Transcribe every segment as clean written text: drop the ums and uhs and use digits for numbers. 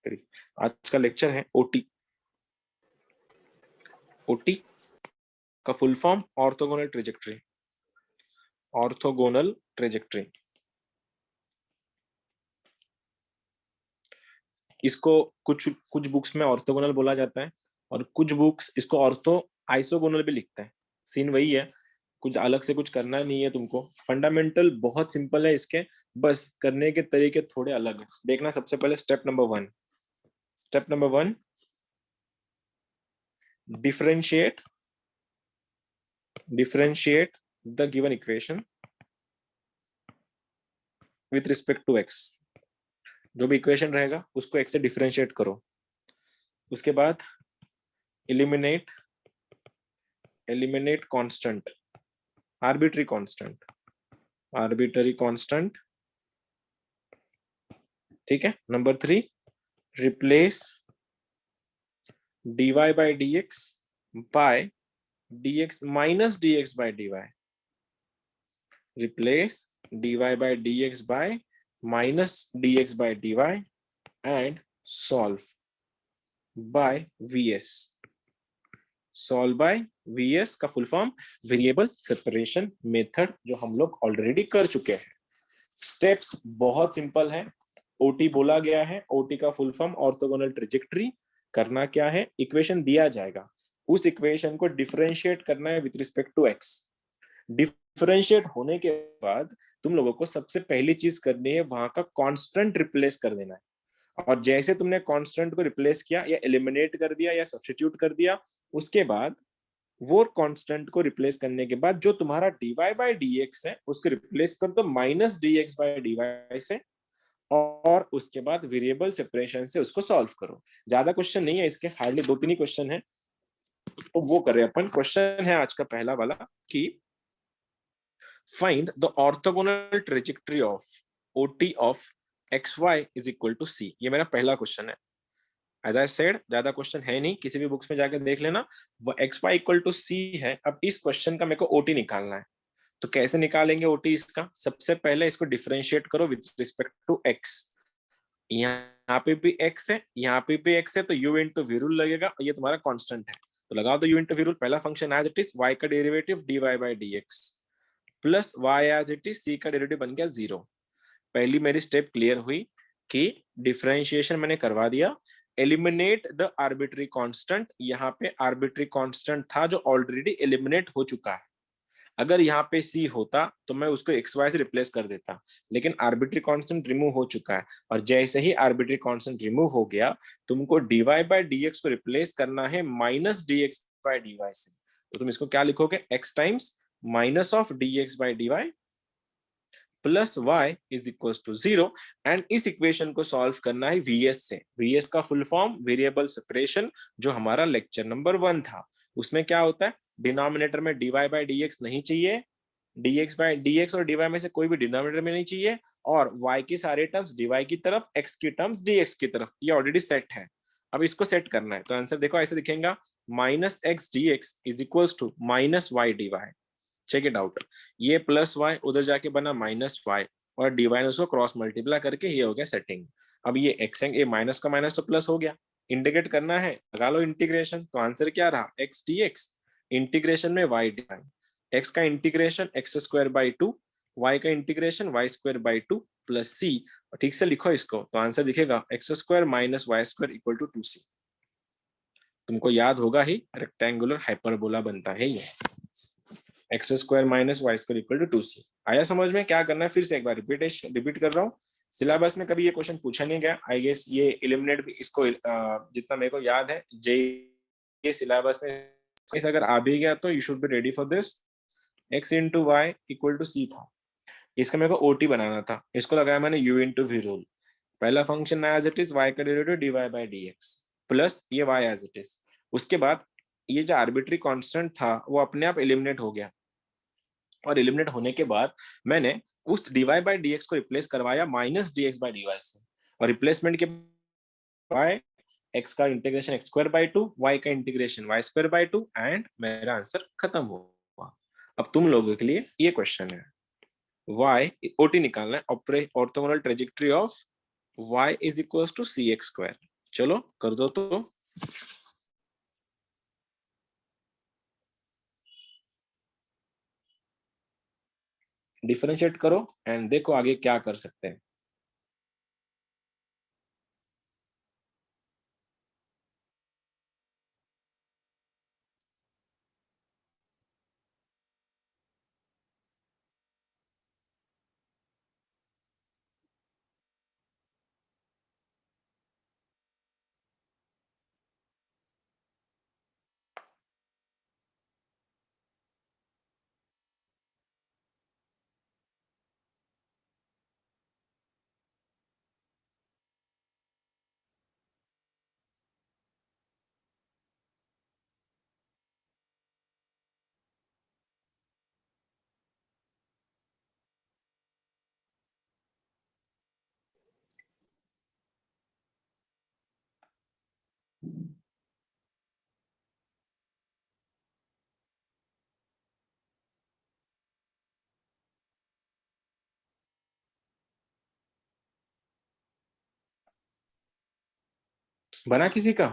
Trajectory. आज का lecture है ओटी। ओटी का full form orthogonal trajectory. Orthogonal trajectory, इसको कुछ कुछ बुक्स में ऑर्थोगोनल बोला जाता है और कुछ बुक्स इसको ऑर्थो आइसोगोनल भी लिखते हैं। सीन वही है, कुछ अलग से कुछ करना नहीं है तुमको। फंडामेंटल बहुत सिंपल है इसके, बस करने के तरीके थोड़े अलग है। देखना, सबसे पहले step number 1। Step number 1, differentiate the given equation with respect to x। जो भी इक्वेशन रहेगा उसको x से डिफरेंशिएट करो। उसके बाद eliminate constant, arbitrary constant। ठीक है। Number 3, replace dy by dx by dx minus dx by dy। replace dy by dx by minus dx by dy and solve by vs। solve by vs का full form variable separation method, जो हम लोग already कर चुके हैं। Steps बहुत simple है। OT बोला गया है, ओटी का फुल फॉर्म ऑर्थोगोनल ट्रेजेक्टरी। करना क्या है, इक्वेशन दिया जाएगा, उस इक्वेशन को डिफरेंशिएट करना है with respect to X. Differentiate होने के बाद तुम लोगों को सबसे पहली चीज करनी है, वहां का कांस्टेंट रिप्लेस कर देना है। और जैसे तुमने कांस्टेंट को रिप्लेस किया या एलिमिनेट कर दिया या सब्स्टिट्यूट कर दिया, उसके बाद वो कांस्टेंट को रिप्लेस करने के बाद जो तुम्हारा dy बाय dx है उसको रिप्लेस कर दो माइनस dx बाय dy से, और उसके बाद वेरिएबल सेपरेशन से उसको सॉल्व करो। ज्यादा क्वेश्चन नहीं है इसके, हार्डली 2-3 ही क्वेश्चन है, तो वो कर रहे हैं अपन। क्वेश्चन है आज का पहला वाला कि find the orthogonal trajectory of OT of xy is equal to c। ये मेरा पहला क्वेश्चन है। एज आई सेड, ज्यादा क्वेश्चन है नहीं, किसी भी बुक्स में जाकर देख लेना। वो xy इक्वल टू c है। अब इस क्वेश्चन का मेरे को ओटी निकालना है, तो कैसे निकालेंगे ओटी इसका? सबसे पहले इसको डिफरेंशिएट करो विद रिस्पेक्ट टू x। यहाँ पे भी x है, यहाँ पे भी x है, तो u इंटू वी रूल लगेगा, ये तुम्हारा कांस्टेंट है, तो लगाओ तो u इंटू वी रूल। पहला function as it is y का derivative dy bye dx plus y as it is c का डेरिवेटिव बन गया 0। पहली मेरी स्टेप क्लियर हुई कि डिफरेंशिएशन मैंने करवा दिया। एलिमिनेट द आर्बिट्री कांस्टेंट, यहाँ पे आर्बिट्री कांस्टेंट था जो ऑलरेडी एलिमिनेट हो चुका है। अगर यहाँ पे c होता तो मैं उसको xy से रिप्लेस कर देता, लेकिन आर्बिट्री कांस्टेंट रिमूव हो चुका है। और जैसे ही आर्बिट्री कांस्टेंट रिमूव हो गया, तुमको dy बाय dx को रिप्लेस करना है माइनस dx बाय dy से। तो तुम इसको क्या लिखोगे, x times minus of dx by dy plus y is equal to 0। And इस इक्वेशन को सॉल्व करना है vs से। vs का फुल फॉर्म वेरिएबल सेपरेशन, जो हमारा लेक्चर नंबर 1 था। उसमें क्या होता है, डिनोमिनेटर में dy बाय dx नहीं चाहिए, dx बाय dx और dy में से कोई भी डिनोमिनेटर में नहीं चाहिए, और y की सारे टर्म्स dy की तरफ, x की टर्म्स dx की तरफ, ये ऑलरेडी सेट है। अब इसको सेट करना है, तो आंसर देखो ऐसे दिखेगा, minus X D x is equal to minus Y D Y. Check it out, ये प्लस वाई उधर जाके बना माइनस वाई, और डी वाई ने उसको क्रॉस मल्टीप्लाई करके ये हो गया सेटिंग। अब ये एक्स है, ये माइनस का माइनस तो प्लस हो गया। इंटीग्रेट करना है, लगा लो इंटीग्रेशन, तो आंसर क्या रहा, एक्स डी एक्स इंटीग्रेशन में वाई डी वाई। एक्स का integration x square by two, y का integration y square by two plus C. ठीक से लिखो इसको, तो आंसर दिखेगा x square minus Y square equal to 2c। तुमको याद होगा ही, रेक्टेंगुलर हाइपरबोला बनता है ये, X square minus Y square equal to 2c। आया समझ में क्या करना है? फिर से एक बार रिपीट कर रहा हूँ। सिलेबस में कभी ये क्वेश्चन पूछा नहीं गया, आई गेस ये एलिमिनेट भी, इसको जितना मेरे को याद है जे सिलेबस में इस अगर आ भी गया तो you should be ready for this. X into y equal to C था, इसका मेरे को ओटी बनाना था, इसको लगाया मैंने u इंटू वी रूल। पहला function as it is y का derivative dy bye dx plus ये y एज इट इज। उसके बाद ये जो आर्बिट्री कांस्टेंट था वो अपने आप एलिमिनेट हो गया, और एलिमिनेट होने के बाद मैंने उस dy बाय dx को रिप्लेस करवाया माइनस dx बाय dy से, और रिप्लेसमेंट के बाद x का integration x square by two, y का integration y square by two, and मेरा आंसर खत्म हुआ। अब तुम लोगों के लिए ये क्वेश्चन है, y ओटी निकालना है, orthogonal trajectory of y is equal to C X square. चलो कर दो तो। डिफरेंशिएट करो एंड देखो आगे क्या कर सकते हैं। बना किसी का?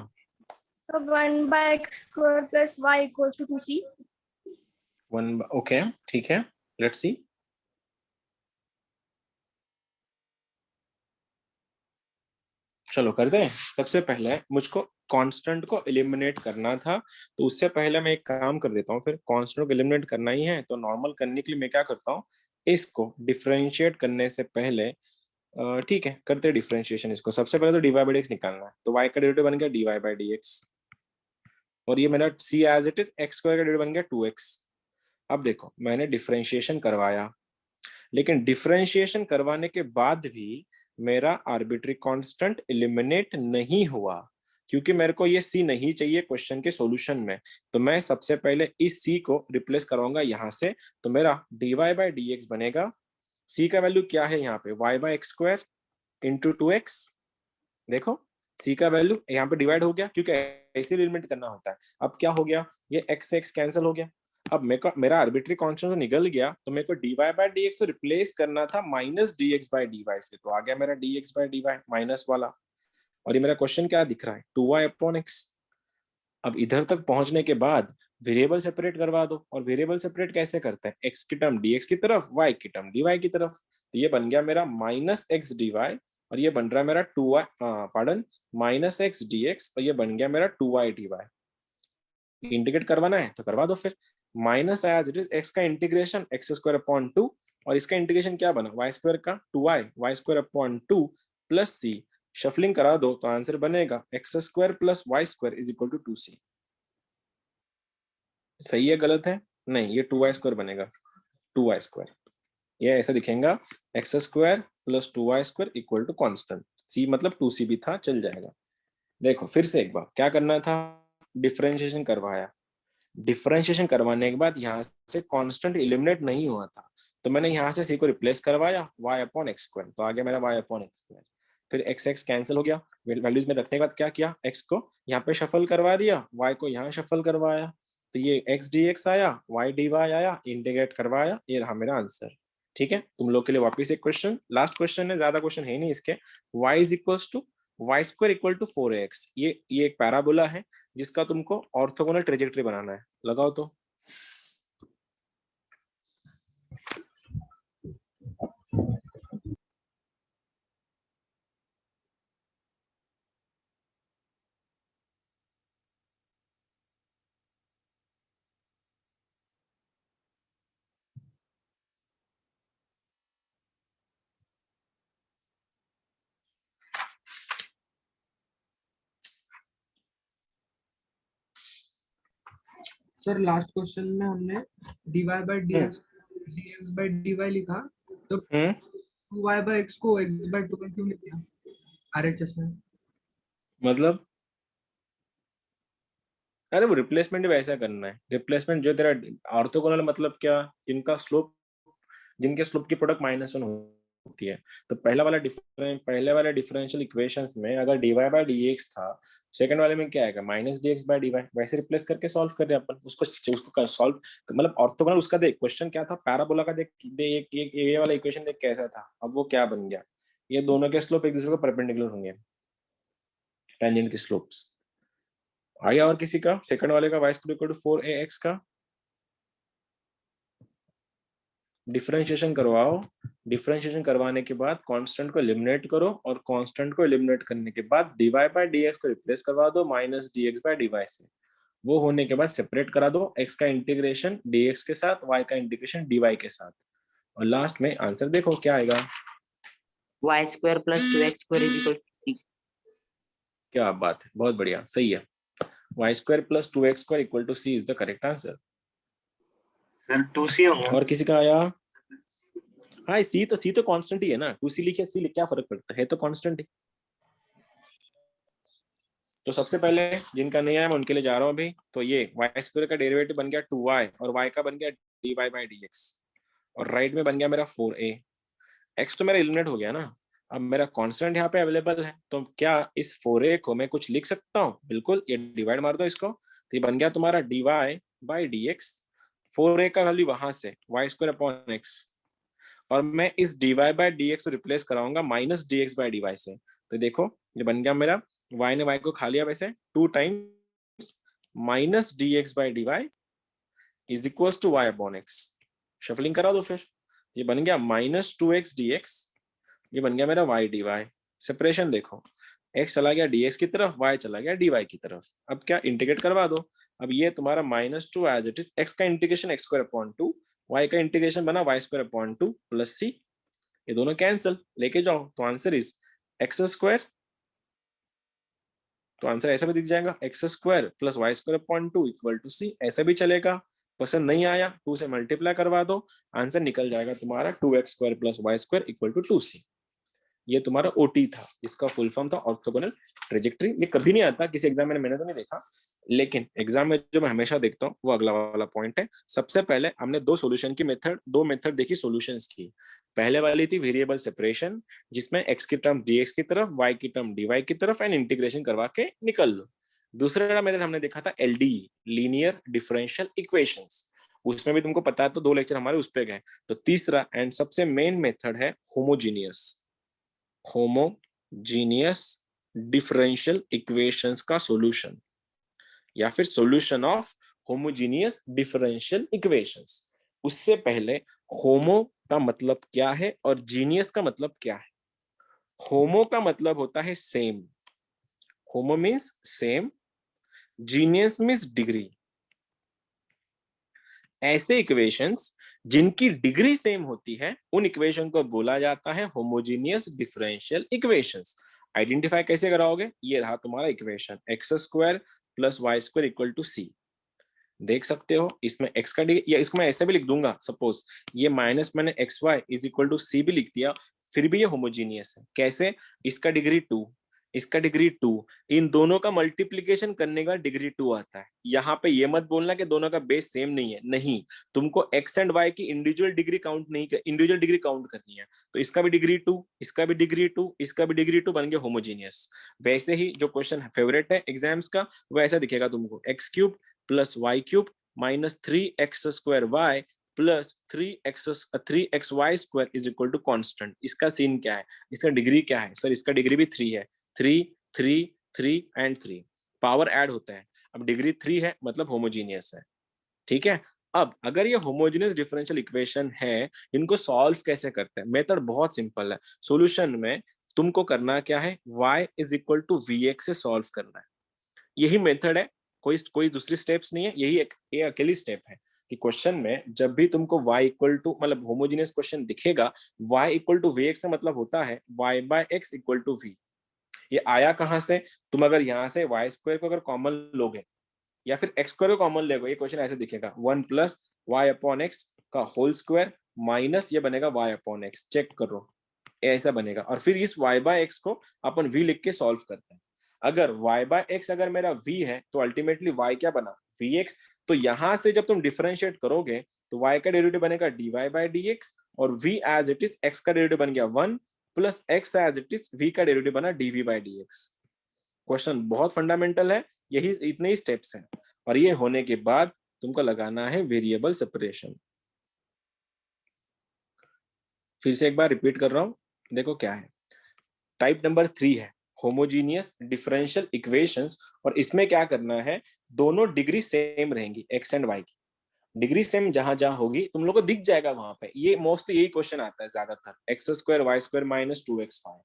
So 1/x² plus y equals to 2c. One, okay ठीक है, लेट्स सी। चलो कर दें। सबसे पहले मुझको कांस्टेंट को एलिमिनेट करना था, तो उससे पहले मैं एक काम कर देता हूँ। फिर कांस्टेंट को एलिमिनेट करना ही है तो नॉर्मल करने के लिए मैं क्या करता हूँ, इसको डिफरेंशिएट करने से पहले ठीक है करते हैं डिफरेंशिएशन। इसको सबसे पहले तो डीवाई बाई डी एक्स निकालना है, तो वाई का डेरिवेटिव बन गया डीवाई बाई डी एक्स, और ये मेरा C as it is x square का डेरिवेटिव बन गया 2x। अब देखो मैंने डिफरेंशिएशन करवाया, लेकिन डिफरेंशिएशन करवाने के बाद भी मेरा आर्बिट्री कांस्टेंट एलिमिनेट नहीं हुआ, क्योंकि मेरे को ये सी नहीं चाहिए क्वेश्चन के सॉल्यूशन में। तो मैं सबसे पहले इस सी को रिप्लेस करवाऊंगा यहाँ से, तो मेरा D Y by D X बनेगा। सी का वैल्यू क्या है यहाँ पे, Y by X square into 2x। देखो सी का वैल्यू यहाँ पे डिवाइड हो गया, क्योंकि ऐसे एलिमिनेट करना होता है। अब क्या हो गया, ये x से x कैंसिल हो गया। अब मेरा आर्बिट्री कांस्टेंट तो निकल गया, तो मेरे को dy by D X replace करना था minus D X by D Y से, तो आ गया मेरा dx by D Y minus वाला। और ये मेरा क्वेश्चन क्या दिख रहा है, 2y अपॉन एक्स। अब इधर तक पहुंचने के बाद वेरिएबल सेपरेट करवा दो, और वेरिएबल सेपरेट कैसे करते हैं, x की टर्म dx की तरफ, y की टर्म dy की तरफ। तो ये बन गया मेरा माइनस एक्स डी वाई, और ये बन रहा है मेरा 2y, pardon, minus X D x, और ये बन गया मेरा 2y डी वाई। इंटीग्रेट करवाना है तो करवा दो फिर। माइनस आया एक्स का इंटीग्रेशन एक्स स्क्वायर अपॉन 2, और इसका इंटीग्रेशन क्या बना, वाई स्क्वायर का 2y, y square upon 2 plus C. Shuffling करा दो तो आंसर बनेगा x square plus y square is equal to 2c। सही है गलत है? नहीं, ये 2y स्क्वायर बनेगा, 2y स्क्वायर। ये ऐसा दिखेगा, x square plus 2y square equal to constant, C मतलब 2c भी था, चल जाएगा। देखो फिर से एक बार क्या करना था, डिफरेंशिएशन करवाया। डिफरेंशिएशन करवाने के बाद यहाँ से कांस्टेंट एलिमिनेट नहीं हुआ था, तो मैंने यहाँ से सी को रिप्लेस करवाया y अपॉन एक्स स्क्वायर, तो आ गया मेरा y अपॉन एक्स स्क्वायर। फिर एक्स एक्स कैंसिल हो गया, वैल्यूज में रखने के बाद क्या किया, x को यहाँ पे शफल करवा दिया, y को यहाँ शफल करवाया, तो ये x डी एक्स आया, y डी वाई आया, इंटीग्रेट करवाया, ये रहा मेरा आंसर। ठीक है, तुम लोग के लिए वापस एक क्वेश्चन, लास्ट क्वेश्चन है, ज्यादा क्वेश्चन है नहीं इसके। y is equals to Y square equal to 4x, ये एक पैराबोला है जिसका तुमको ऑर्थोगोनल ट्रेजेक्टरी बनाना है। लगाओ तो। सर लास्ट क्वेश्चन में हमने dy by D X by D Y लिखा, तो 2y बाई एक्स को x बाई 2 क्यों लिख दिया RHS में? मतलब अरे वो रिप्लेसमेंट भी ऐसा करना है, रिप्लेसमेंट जो तेरा ऑर्थोगोनल मतलब क्या, जिनके स्लोप की प्रोडक्ट -1 होती है। तो पहले वाले डिफरेंशियल इक्वेशंस में अगर dy बाई डी एक्स था, सेकंड वाले में क्या आएगा, minus D X by D Y. वैसे रिप्लेस करके सॉल्व कर रहे हैं अपन उसको सॉल्व, मतलब ऑर्थोगोनल उसका देख, क्वेश्चन क्या था, पैराबोला का देख, ये वाला इक्वेशन देख कैसा था, अब वो क्या बन गया, ये दोनों के स्लोप एक दूसरे को परपेंडिकुलर होंगे। टेंजेंट की स्लोप्स। आ गया और किसी का सेकंड वाले का y square equal to 4ax का डिफरेंशिएशन करवाओ। डिफरेंशिएशन करवाने के बाद कांस्टेंट को एलिमिनेट करो और कांस्टेंट को एलिमिनेट करने के बाद dy बाय dx को रिप्लेस करवा दो माइनस dx बाय dy से। वो होने के बाद सेपरेट करा दो x का इंटीग्रेशन dx के साथ, y का इंटीग्रेशन dy के साथ, और लास्ट में आंसर देखो क्या आएगा। y square plus 2x square is equal to 6। क्या बात है, बहुत बढ़िया, सही है। y square plus 2x square equal to c is the correct answer. Sir 2c होगा। और किसी का आया? हाँ, c तो कांस्टेंट ही है ना, 2c लिखे c लिखे क्या फर्क पड़ता है, तो कांस्टेंट ही। तो सबसे पहले जिनका नहीं आया मैं उनके लिए जा रहा हूँ अभी। तो ये y स्क्वायर का डेरिवेटिव बन गया 2y और y का बन गया dy बाय dx, और राइट में बन गया मेरा 4a। x तो मेरा एलिमिनेट हो गया ना, अब मेरा कांस्टेंट यहाँ पे अवेलेबल है, तो क्या इस 4a को मैं कुछ लिख सकता हूँ? बिल्कुल, ये डिवाइड मार दो इसको, तो ये बन गया तुम्हारा dy बाय dx। 4a का वैल्यू वहां से y स्क्वायर अपॉन x, और मैं इस dy बाय dx को रिप्लेस कराऊंगा माइनस dx बाय dy से। तो देखो ये बन गया मेरा, y ने y को खा लिया वैसे, 2 times minus dx by dy is equals to y upon x। Shuffling करा दो फिर, ये बन गया माइनस 2x dx, ये बन गया मेरा y dy। सेपरेशन देखो, x चला गया dx की तरफ, y चला गया dy की तरफ। अब क्या इंटीग्रेट करवा दो, अब ये तुम्हारा minus 2 as it is, x का integration x square upon 2, y का इंटीग्रेशन बना y square upon 2 plus c, ये दोनों कैंसिल लेके जाओ, तो आंसर इज x स्क्वायर। तो आंसर ऐसा भी दिख जाएगा, x square plus y square upon 2 equal to c, ऐसा भी चलेगा। पसंद नहीं आया 2 से मल्टीप्लाई करवा दो, आंसर निकल जाएगा तुम्हारा 2x square plus y square equal to 2c। ये तुम्हारा ओटी था, इसका फुल फॉर्म था ऑर्थोगोनल ट्रेजेक्टरी। ये कभी नहीं आता किसी एग्जाम में, मैंने तो नहीं देखा, लेकिन एग्जाम में जो मैं हमेशा देखता हूँ वो अगला वाला पॉइंट है। सबसे पहले हमने दो मेथड देखी सॉल्यूशंस की। पहले वाली थी वेरिएबल सेपरेशन, जिसमें x की टर्म dx की तरफ, y की टर्म dy की तरफ एंड इंटीग्रेशन करवा के निकल लो। दूसरा मेथड हमने देखा था LDE, लीनियर डिफरेंशियल इक्वेशंस, उसमें भी तुमको पता है, तो 2 लेक्चर हमारे उस पे गए। तो तीसरा एंड सबसे मेन मेथड है होमोजीनियस डिफरेंशियल इक्वेशंस का सॉल्यूशन, या फिर solution of homogeneous differential equations. उससे पहले होमो का मतलब क्या है और जीनियस का मतलब क्या है? होमो का मतलब होता है सेम, होमो means same, genius means degree. ऐसे इक्वेशंस जिनकी डिग्री सेम होती है उन इक्वेशन को बोला जाता है होमोजीनियस डिफरेंशियल इक्वेशंस। आइडेंटिफाई कैसे कराओगे? ये रहा तुम्हारा equation, x square plus y square equal to C. देख सकते हो इसमें x का या इसको मैं ऐसे भी लिख दूंगा, सपोज ये माइनस मैंने x y is equal to C भी लिख दिया, फिर भी ये होमोजीनियस है। कैसे? इसका डिग्री 2, इसका डिग्री 2, इन दोनों का मल्टीप्लीकेशन करने का डिग्री 2 आता है। यहाँ पे ये मत बोलना कि दोनों का बेस सेम नहीं है, नहीं, तुमको x एंड y की इंडिविजुअल डिग्री काउंट करनी है। तो इसका भी डिग्री 2, इसका भी डिग्री 2, इसका भी डिग्री 2, बन गया होमोजीनियस। वैसे ही जो क्वेश्चन फेवरेट है एग्जाम्स का, वो ऐसा दिखेगा तुमको, x cube plus y cube minus 3x square y plus 3x वाई square is equal to constant. इसका सीन क्या है, इसका डिग्री क्या है? सर इसका डिग्री भी 3 है, 3 3 3 एंड 3, पावर ऐड होता है। अब डिग्री 3 है मतलब होमोजीनियस है, ठीक है। अब अगर ये होमोजेनियस डिफरेंशियल इक्वेशन है, इनको सॉल्व कैसे करते हैं? मेथड बहुत सिंपल है। सॉल्यूशन में तुमको करना क्या है, y is equal to vx से सॉल्व करना है, यही मेथड है, कोई दूसरी स्टेप्स नहीं है, यही ये अकेली स्टेप है कि क्वेश्चन में जब भी तुमको y इक्वल टू मतलब होमोजेनियस क्वेश्चन दिखेगा, y इक्वल टू vx का मतलब होता है y by x equal to v। ये आया कहां से? तुम अगर यहाँ से y स्क्वायर को अगर कॉमन लोगे या फिर x स्क्वायर को कॉमन लोगे, ये क्वेश्चन ऐसे दिखेगा 1 प्लस वाई अपॉन एक्स का होल स्क्वायर माइनस ये बनेगा y अपॉन एक्स, चेक करो ऐसा बनेगा। और फिर इस y बाय एक्स को अपन v लिख के सॉल्व करते हैं। अगर y बाय एक्स अगर मेरा v है तो अल्टीमेटली y क्या बना, vx। तो यहां से जब तुम डिफरेंशिएट करोगे तो y का डेरिवेटिव बनेगा dy बाय dx, और v as it is x का डेरिवेटिव बन गया 1 plus x as it is v का डेरिवेटिव बना dv बाय dx। क्वेश्चन बहुत फंडामेंटल है, यही इतने ही स्टेप्स हैं। और ये होने के बाद तुमको लगाना है वेरिएबल सेपरेशन। फिर से एक बार रिपीट कर रहा हूं, देखो क्या है। टाइप नंबर 3 है होमोजीनियस डिफरेंशियल इक्वेशंस, और इसमें क्या करना है, दोनों डिग्री सेम रहेंगी एक्स एंड वाई की। डिग्री सेम जहां जहां होगी तुम लोग को दिख जाएगा वहां पे, ये मोस्टली यही क्वेश्चन आता है ज्यादातर, x square y square minus 2x5।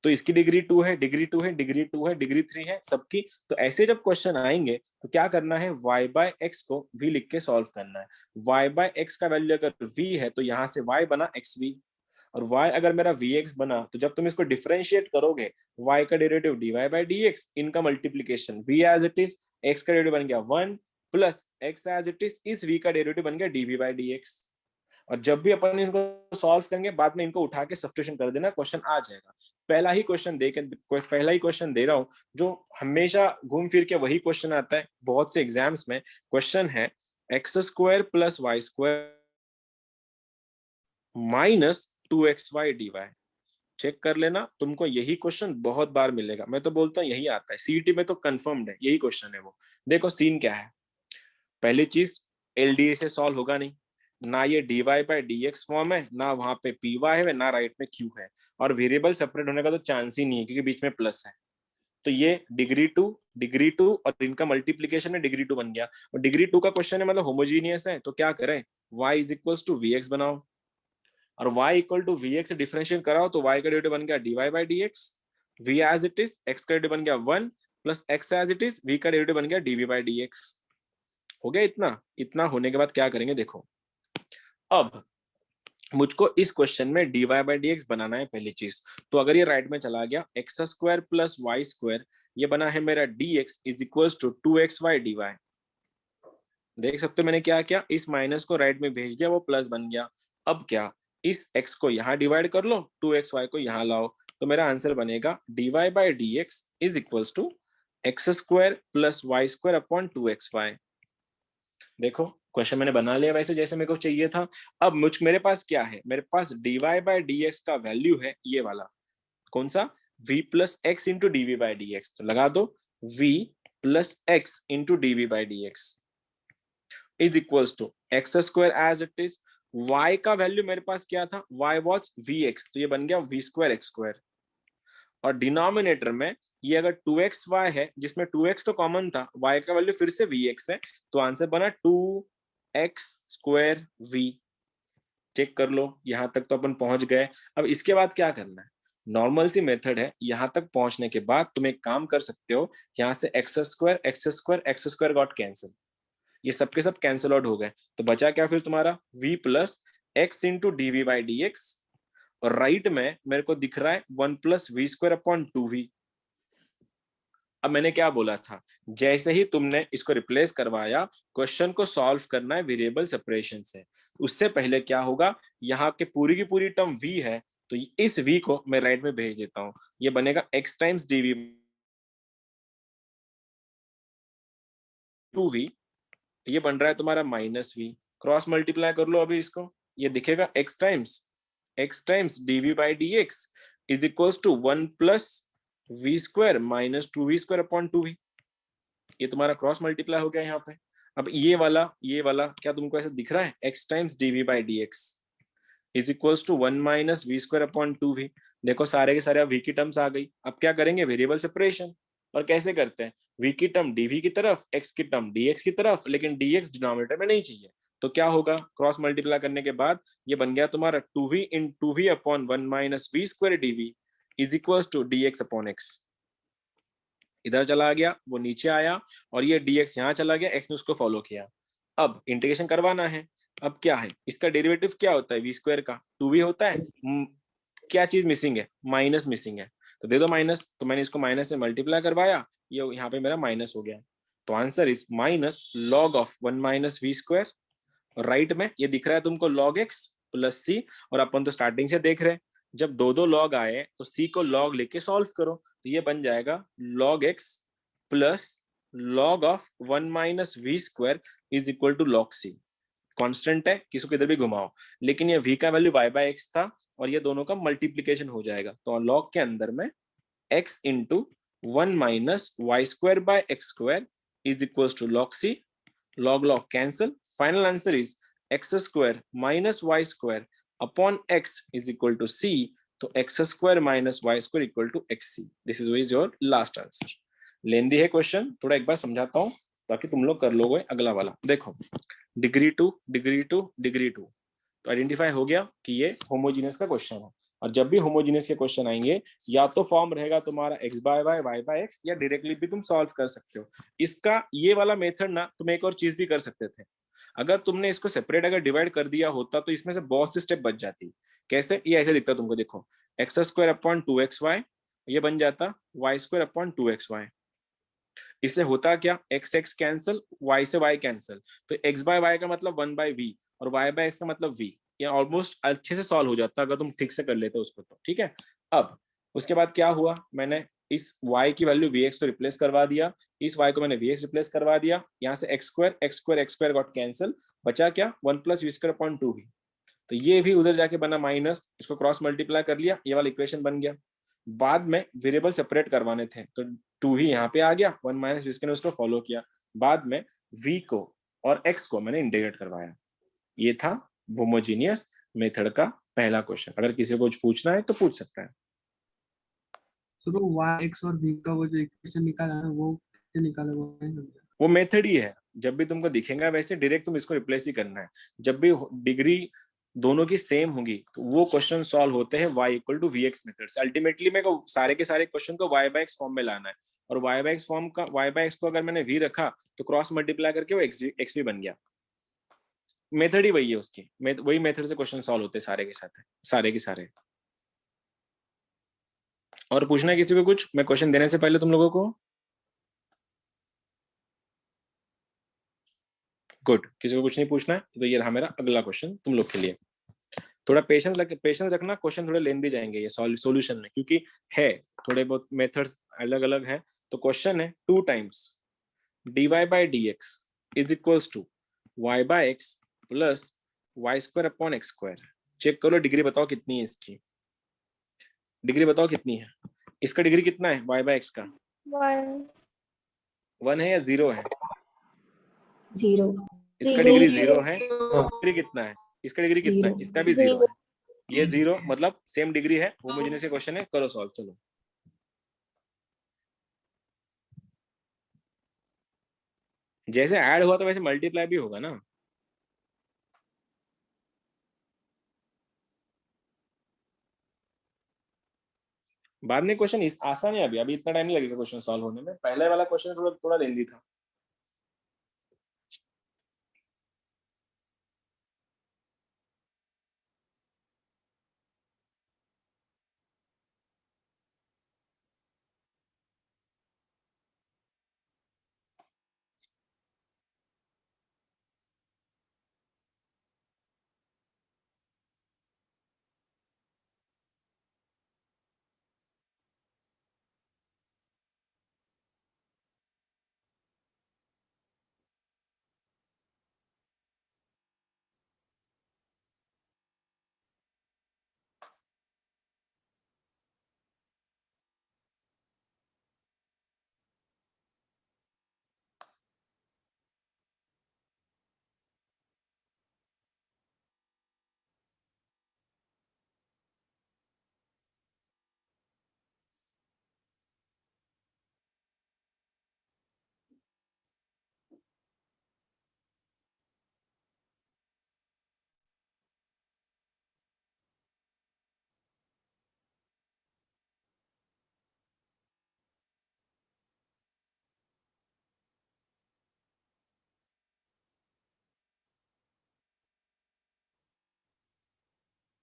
तो इसकी डिग्री 2 है, डिग्री 2 है, डिग्री 2 है, डिग्री 3 है सबकी। तो ऐसे जब क्वेश्चन आएंगे तो क्या करना है, y बाय एक्स को v लिख के सॉल्व करना है। y बाय एक्स का वैल्यू अगर v है तो यहाँ से y बना xv, और y अगर मेरा vx बना, तो जब तुम इसको डिफरेंशिएट करोगे, y का डेरिवेटिव dy बाय dx, इनका multiplication v as it is, x का डेरिवेटिव बन गया 1 plus x as it is, इस v का डेरिवेटिव बन गया dv बाय dx। और जब भी अपन इनको सॉल्व करेंगे बाद में इनको उठा के सब्स्टिट्यूशन कर देना, क्वेश्चन आ जाएगा। पहला ही क्वेश्चन दे रहा हूं जो हमेशा घूम फिर के वही क्वेश्चन आता है बहुत से एग्जाम्स में। क्वेश्चन है x square plus y square minus 2xy dy। Check कर लेना, तुमको यही क्वेश्चन बहुत बार मिलेगा, मैं तो बोलता हूँ यही आता है सीईटी में, तो कंफर्म्ड है यही क्वेश्चन है वो। देखो सीन क्या है, पहली चीज एलडीए से सॉल्व होगा नहीं, ना ये dy बाय dx फॉर्म है, ना वहां पे py है, ना राइट में q है, और वेरिएबल सेपरेट होने का तो चांस ही नहीं है क्योंकि बीच में प्लस है। तो ये डिग्री टू और इनका मल्टीप्लीकेशन में डिग्री 2 बन गया, और डिग्री 2 का क्वेश्चन है मतलब होमोजीनियस है, तो क्या करें, y is equals to vx बनाओ, और y इक्वल टू vx से डिफरेंशिएट कराओ तो y का डेरिवेटिव बन गया dy bye dx, v as it is, x का डेरिवेटिव बन गया 1 plus x as it is, v का डेरिवेटिव बन गया dv बाय dx। हो गया इतना। इतना होने के बाद क्या करेंगे देखो, अब मुझको इस क्वेश्चन में dy बाय dx बनाना है पहली चीज। तो अगर ये राइट में चला गया, x square plus y square, ये बना है मेरा dx is equals to 2xy dy। देख सकते हो मैंने क्या किया, इस माइनस को राइट में भेज दिया, वो प्लस बन गया। अब क्या, इस x को यहाँ डिवाइड कर लो, 2xy को यहाँ लाओ, तो मेरा आंसर बनेगा dy bye dx is equals to x square plus y square upon 2xy। देखो क्वेश्चन मैंने बना लिया वैसे जैसे मेरे को चाहिए था। अब मेरे पास क्या है, मेरे पास dy बाय dx का वैल्यू है ये वाला, कौन सा, v plus x into d v by D x. तो लगा दो v plus x into d v by D x is equals to x square as it is, y का वैल्यू मेरे पास क्या था, y वॉज vx, तो ये बन गया v स्क्वायर एक्स स्क्वायर, और डिनोमिनेटर में ये अगर 2xy है जिसमें 2x तो कॉमन था, y का वैल्यू फिर से vx है, तो आंसर बना 2x स्क्वायर v। चेक कर लो, यहां तक तो अपन पहुंच गए। अब इसके बाद क्या करना है, नॉर्मल सी मेथड है, यहां तक पहुंचने के बाद तुम एक काम कर सकते हो, यहां से x square x square x square got cancel, ये सबके सब कैंसिल आउट हो गए, तो बचा क्या फिर तुम्हारा v plus x into d v by D x, और राइट में मेरे को दिख रहा है 1 plus v square upon 2v। अब मैंने क्या बोला था, जैसे ही तुमने इसको रिप्लेस करवाया, क्वेश्चन को सॉल्व करना है वेरिएबल सेपरेशन से। उससे पहले क्या होगा, यहाँ के पूरी की पूरी टर्म v है, तो इस v को मैं राइट में भेज देता हूं, ये बनेगा x टाइम्स dv 2v, ये बन रहा है तुम्हारा माइनस v, क्रॉस मल्टीप्लाई कर लो अभी इसको, ये दिखेगा x times dv by dx is equals to 1 plus v square minus 2v square upon 2v, ये तुम्हारा क्रॉस मल्टीप्लाई हो गया यहाँ पे। अब ये वाला क्या तुमको ऐसा दिख रहा है, x times dv by dx is equals to 1 minus v square upon 2v। देखो सारे के सारे अब v की टर्म्स आ गई। अब क्या करेंगे, वेरिएबल सेपरेशन, और कैसे करते हैं, v की टर्म dv की तरफ, x की टर्म dx की तरफ, लेकिन dx डिनोमिनेटर में नहीं चाहिए, तो क्या होगा, क्रॉस मल्टीप्लाई करने के बाद ये बन गया तुम्हारा 2v इन 2v upon 1 minus v square dv is equals to dx upon x। इधर चला गया, वो नीचे आया, और ये dx यहाँ चला गया, x ने उसको फॉलो किया। अब इंटीग्रेशन करवाना है, अब क्या है, इसका डेरिवेटिव क्या होता है, वी स्क्वायर का 2v होता है, क्या चीज मिसिंग है, माइनस मिसिंग है, तो दे दो माइनस, तो मैंने इसको माइनस से मल्टीप्लाई करवाया, ये यहाँ पे मेरा माइनस हो गया, तो answer is minus log of 1 minus v square, right में ये दिख रहा है तुमको log x प्लस c, और अपन तो स्टार्टिंग से देख रहे हैं जब दो दो लॉग आए तो c को log लेके सॉल्व करो, तो ये बन जाएगा log x plus log of 1 minus v square is equal to log c। Constant है, किसी को इधर भी घुमाओ, लेकिन ये v का वैल्यू y बाय x था, और ये दोनों का मल्टीप्लीकेशन हो जाएगा, तो log के अंदर में x into 1 minus Y square by x square is equal to log c, log cancel, final answer is x square minus y square upon x is equal to c, तो x square minus Y square equal to x C. This is your last answer. Lengthy है question, थोड़ा एक बार समझाता हूँ ताकि तुम लोग कर लोगे अगला वाला। देखो degree two degree two degree two, तो आइडेंटिफाई हो गया कि ये होमोजीनियस का क्वेश्चन है। और जब भी होमोजीनियस के क्वेश्चन आएंगे या तो फॉर्म रहेगा तुम्हारा x by y, y by x, या डायरेक्टली भी तुम सॉल्व कर सकते हो। इसका ये वाला मेथड ना तुम एक और चीज भी कर सकते थे। अगर तुमने इसको सेपरेट अगर डिवाइड कर दिया होता तो इसमें से बहुत सी स्टेप बच जाती। कैसे? ये ऐसे दिखता तुमको, देखो एक्स स्क्वायर अपॉन 2xy, ये बन जाता वाई स्क्वायर अपॉन 2xy। इससे होता क्या, एक्स एक्स कैंसिल, वाई से वाई कैंसिल, तो एक्स बाय वाई का मतलब 1/v और वाई बाय एक्स का मतलब v। ये ऑलमोस्ट अच्छे से सॉल्व हो जाता अगर तुम ठीक से कर लेते उसको तो। ठीक है, अब उसके बाद क्या हुआ, मैंने इस y की वैल्यू vx को रिप्लेस करवा दिया, इस y को मैंने vx रिप्लेस करवा दिया, यहाँ से x स्क्वायर गॉट कैंसिल, बचा क्या 1 + v² अपॉन 2v। तो ये भी उधर जाके बना माइनस, इसको क्रॉस मल्टीप्लाई कर लिया, ये वाला इक्वेशन बन गया। बाद में वेरिएबल सेपरेट करवाने थे तो 2 ही यहाँ पे आ गया, 1 - v² उसको फॉलो किया। बाद में v को और x को मैंने इंटीग्रेट करवाया। ये था होमोजीनियस मेथड का पहला क्वेश्चन। अगर किसी को कुछ पूछना है तो पूछ सकता है। तो वाई एक्स और v का वो जो इक्वेशन निकाला है वो कैसे निकाला, वो नहीं समझा। वो मेथड ही है, जब भी तुमको दिखेगा वैसे डायरेक्ट तुम इसको रिप्लेस ही करना है। जब भी डिग्री दोनों की सेम होगी तो वो क्वेश्चन सॉल्व होते हैं y = vx मेथड से। अल्टीमेटली मेरे को सारे के सारे क्वेश्चन को y/x फॉर्म में लाना है, और y/x फॉर्म का y/x को अगर मैंने v रखा तो क्रॉस मल्टीप्लाई करके वो x भी बन गया। मेथड ही वही है उसकी, वही मेथड से क्वेश्चन सॉल्व होते हैं सारे के साथ, सारे के सारे। और पूछना है किसी को कुछ मैं क्वेश्चन देने से पहले तुम लोगों को? गुड, किसी को कुछ नहीं पूछना है तो ये रहा मेरा अगला क्वेश्चन तुम लोग के लिए। थोड़ा पेशेंस रखना, क्वेश्चन थोड़े लेंदी जाएंगे ये सॉल्यूशन में, क्योंकि है थोड़े बहुत मेथड्स अलग अलग हैं। तो क्वेश्चन है 2 times dy/dx is equals to y/x plus y² upon x²। Check करो डिग्री बताओ कितनी है इसकी, डिग्री बताओ कितनी है इसका, डिग्री कितना है y/x का? 1 है या 0 है? 0। इसका डिग्री 0 है। डिग्री कितना है इसका? डिग्री कितना है इसका? भी 0 है। ये 0 मतलब सेम डिग्री है, होमोजेनियस का क्वेश्चन है। करो सॉल्व, चलो। जैसे ऐड हुआ तो वैसे मल्टीप्लाई भी होगा ना। बाद में क्वेश्चन इस आसान है, अभी इतना टाइम नहीं लगेगा क्वेश्चन सॉल्व होने में। पहले वाला क्वेश्चन थोड़ा थोड़ा लेंदी था।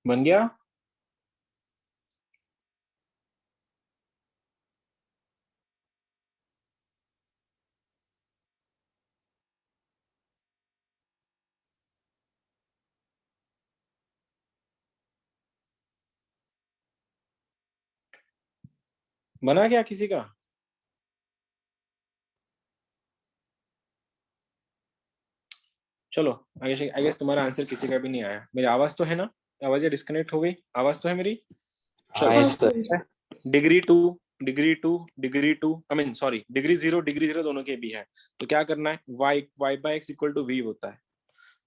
बन गया? बना क्या किसी का? चलो आई गेस तुम्हारा आंसर किसी का भी नहीं आया। मेरी आवाज तो है ना? आवाज डिस्कनेक्ट हो गई? आवाज तो है मेरी? चलो, degree two degree two I mean sorry degree 0 दोनों के भी है। तो क्या करना है, y/x = v होता है,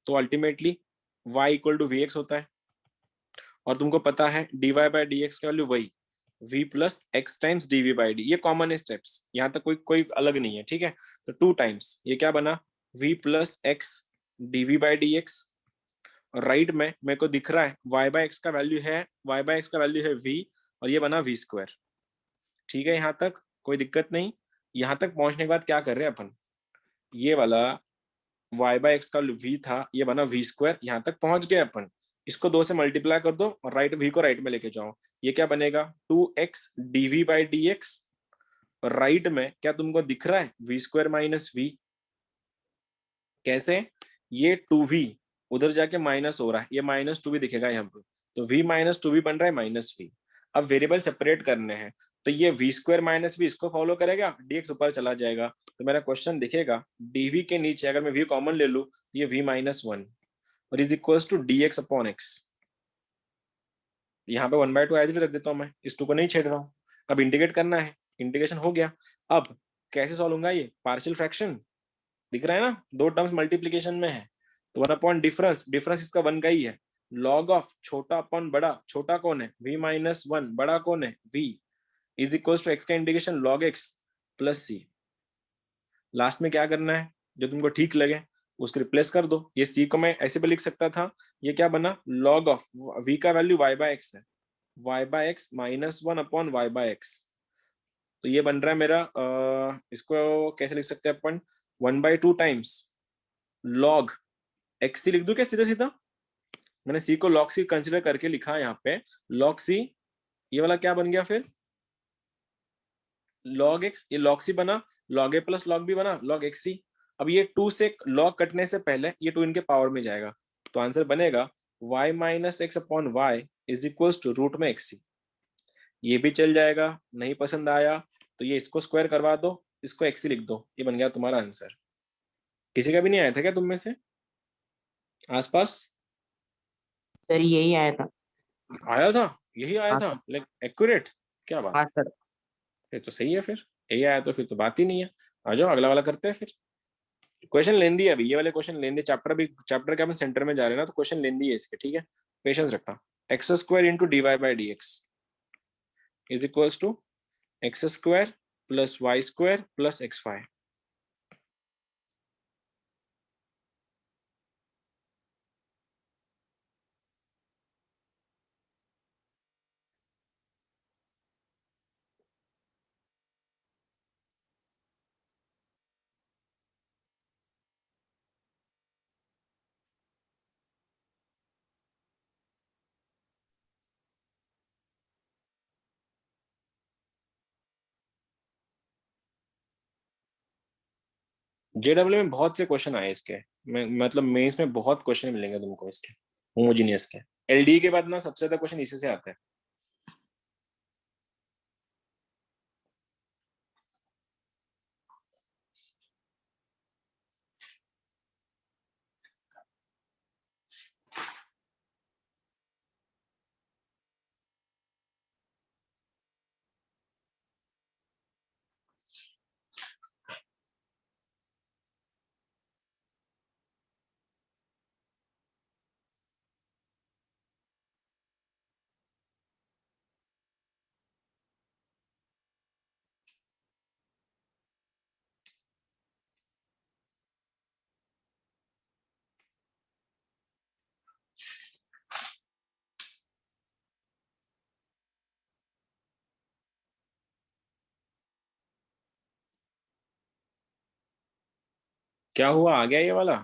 तो अल्टीमेटली y = vx होता है। और तुमको पता है dy बाई डी एक्स का वैल्यू वही v plus x times dv by D, ये कॉमन है स्टेप्स, यहाँ तक कोई कोई अलग नहीं है, ठीक है। तो 2 टाइम्स ये क्या बना v plus x dv by D x, और राइट में मेरे को दिख रहा है y बाई एक्स का वैल्यू है v, और ये बना v स्क्वायर, ठीक है। यहाँ तक कोई दिक्कत नहीं। यहाँ तक पहुंचने के बाद क्या कर रहे हैं अपन, ये वाला y बाई एक्स का v था, ये बना v स्क्वायर, यहाँ तक पहुंच गए अपन। इसको 2 से मल्टीप्लाई कर दो और राइट v को राइट में लेके जाओ, ये क्या बनेगा 2x dv by D x, और राइट में क्या तुमको दिख रहा है v स्क्वायर माइनस v, कैसे, ये 2v उधर जाके माइनस हो रहा है, ये माइनस 2v दिखेगा यहाँ पे, तो v माइनस 2v बन रहा है माइनस v। अब वेरिएबल सेपरेट करने हैं, तो ये v स्क्वायर माइनस v इसको फॉलो करेगा, dx ऊपर चला जाएगा, तो मेरा क्वेश्चन दिखेगा dv के नीचे अगर मैं v कॉमन ले लूं तो ये v माइनस 1 और is equals to dx upon x। यहाँ पे 1/2 एज रख देता हूँ मैं, इस 2 को नहीं छेड़ रहा हूँ। अब इंटीग्रेट करना है, इंटीग्रेशन हो गया। अब कैसे सॉल्व होगा, ये पार्शियल फ्रैक्शन दिख रहा है ना, 2 टर्म्स मल्टीप्लीकेशन में है, तो 1 अपॉन डिफरेंस, डिफरेंस इसका 1 का ही है, लॉग ऑफ छोटा अपॉन बड़ा, छोटा कौन है v माइनस 1, बड़ा कौन है v, is equals to x का integration log x plus c। Last में क्या करना है, जो तुमको ठीक लगे उसको रिप्लेस कर दो। ये c को मैं ऐसे भी लिख सकता था, ये क्या बना लॉग ऑफ v का वैल्यू y बाय एक्स है, y by x minus 1 upon y by x, तो ये बन रहा है मेरा इसको कैसे लिख सकते हैं अपन 1/2 टाइम्स लॉग xc लिख दूं क्या सीधा सीधा, मैंने c को log c कंसीडर करके लिखा है यहाँ पे log c, ये वाला क्या बन गया फिर log x, ये log c बना, log a plus log b बना log xc। अब ये 2 से log कटने से पहले ये 2 इनके पावर में जाएगा, तो आंसर बनेगा y minus x upon y is equal to root में xc। ये भी चल जाएगा, नहीं पसंद आया तो ये इसको स्क्वायर करवा दो, इसको xc लिख दो, ये बन गया तुम्हारा आंसर। किसी का भी नहीं आया था क्या तुम में से आसपास? सर यही आया था। आया था, यही आया हाँ था, लेकिन एक्यूरेट, क्या बात, हाँ सर। फिर तो सही है, फिर यही आया तो फिर तो बात ही नहीं है। आ जाओ अगला वाला करते हैं फिर। क्वेश्चन लेंदी है अभी, ये वाले क्वेश्चन लेंदी, चैप्टर भी चैप्टर के अपन सेंटर में जा रहे हैं ना, तो क्वेश्चन लेंदी है इसके, ठीक है, पेशेंस रखना। X square into d Y by D x is equals to x square plus y square plus x y. JW में बहुत से क्वेश्चन आए इसके, मतलब मेंस में बहुत क्वेश्चन मिलेंगे तुमको इसके होमोजीनियस के। एलडी के बाद ना सबसे ज्यादा क्वेश्चन इसी से आते हैं। क्या हुआ, आ गया ये वाला?